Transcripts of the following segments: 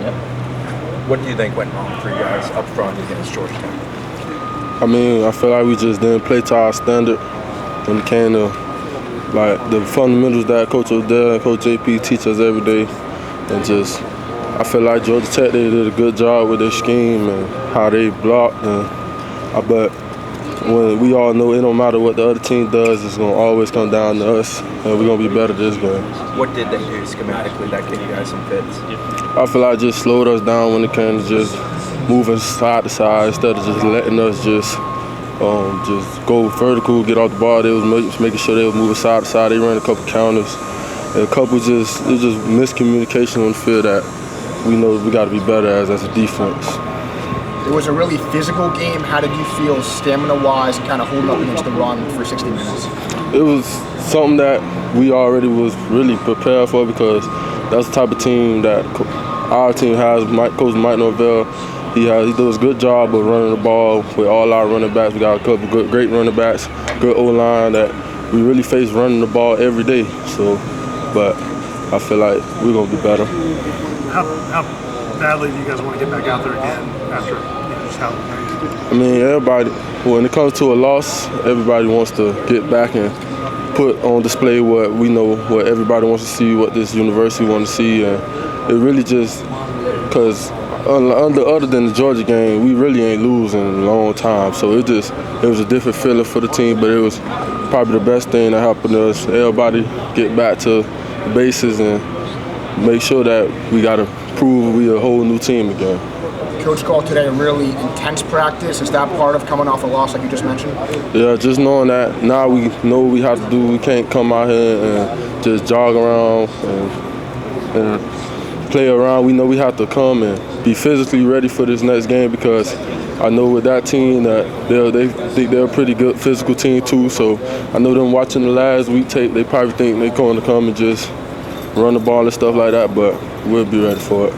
Yep. What do you think went wrong for you guys up front against Georgetown? I mean, I feel like we just didn't play to our standard when it came to like the fundamentals that Coach Odell and Coach JP teach us every day. And just, I feel like Georgia Tech, they did a good job with their scheme and how they blocked. But when we all know it don't matter what the other team does, it's going to always come down to us, and we're going to be better this game. What did they do schematically that gave you guys some fits? I feel like it just slowed us down when it came to just moving side to side instead of just letting us just go vertical, get off the ball. They was making sure they were moving side to side. They ran a couple counters. And a couple it was just miscommunication on the field that we know we got to be better as a defense. It was a really physical game. How did you feel stamina-wise and kind of holding up against the run for 60 minutes? It was something that we already was really prepared for because that's the type of team that our team has. Coach Mike Norvell, he does a good job of running the ball with all our running backs. We got a couple great running backs, good O-line that we really face running the ball every day. But I feel like we're going to be better. How badly do you guys want to get back out there again after just how? I mean, everybody, when it comes to a loss, everybody wants to get back and put on display what we know, what everybody wants to see, what this university wants to see. And it really just, because other than the Georgia game, we really ain't losing in a long time. So it was a different feeling for the team, but it was probably the best thing that happened to us. Everybody get back to the bases and make sure that we got to prove we a whole new team again. Coach called today a really intense practice. Is that part of coming off a loss like you just mentioned? Yeah, just knowing that now we know what we have to do. We can't come out here and just jog around and play around. We know we have to come and be physically ready for this next game because I know with that team that they think they're a pretty good physical team too. So I know them watching the last week tape, they probably think they're going to come and just run the ball and stuff like that, but we'll be ready for it.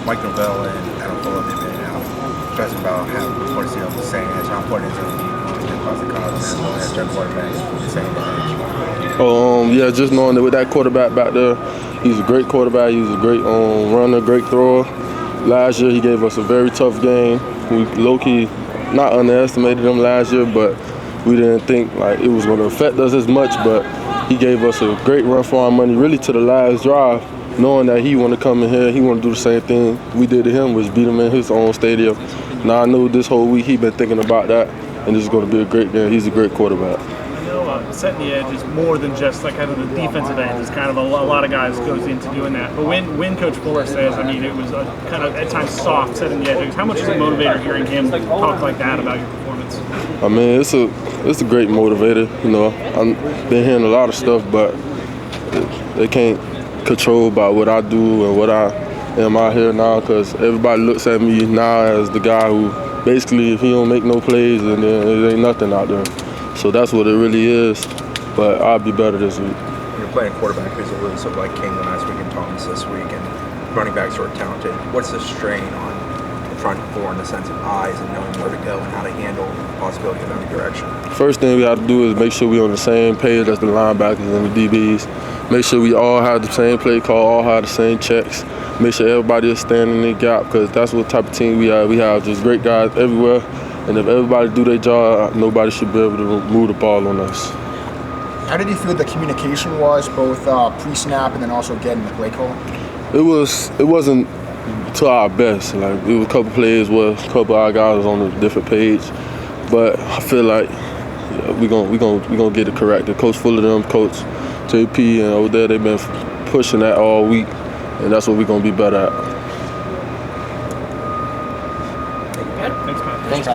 Mike Norvell and Adam Fuller, they've been out stressing about how important it is, saying how important it is to be across the college and as their quarterback, saying that. Yeah, just knowing that with that quarterback back there, he's a great quarterback. He's a great runner, great thrower. Last year he gave us a very tough game. We low-key not underestimated him last year, but we didn't think like it was going to affect us as much. But he gave us a great run for our money, really to the last drive, knowing that he want to come in here, he want to do the same thing we did to him, which beat him in his own stadium. Now I know this whole week he been thinking about that, and this is going to be a great game. He's a great quarterback. I know setting the edge is more than just like kind of the defensive end. It's kind of a lot of guys goes into doing that. But when Coach Fuller says, I mean, it was kind of at times soft setting the edge. How much is a motivator hearing him talk like that about your performance? I mean, it's a great motivator. You know, I've been hearing a lot of stuff, but they can't control about what I do and what I am out here now because everybody looks at me now as the guy who basically if he don't make no plays and then it ain't nothing out there. So that's what it really is, but I'll be better this week. You're playing quarterback who's a Lewis of like King last week and Thomas this week, and running backs who are talented. What's the strain on the front four in the sense of eyes and knowing where to go and how to handle the possibility of any direction? First thing we have to do is make sure we're on the same page as the linebackers and the DBs. Make sure we all have the same play call, all have the same checks. Make sure everybody is standing in the gap because that's what type of team we have. We have just great guys everywhere. And if everybody do their job, nobody should be able to move the ball on us. How did you feel the communication was, both pre-snap and then also getting the play call? It wasn't to our best. Like it was a couple plays where a couple of our guys was on a different page, but I feel like we gonna get it corrected. Coach Fuller, them, Coach JP, and over there, they've been pushing that all week, and that's what we're gonna be better at. Thanks, man. Thanks.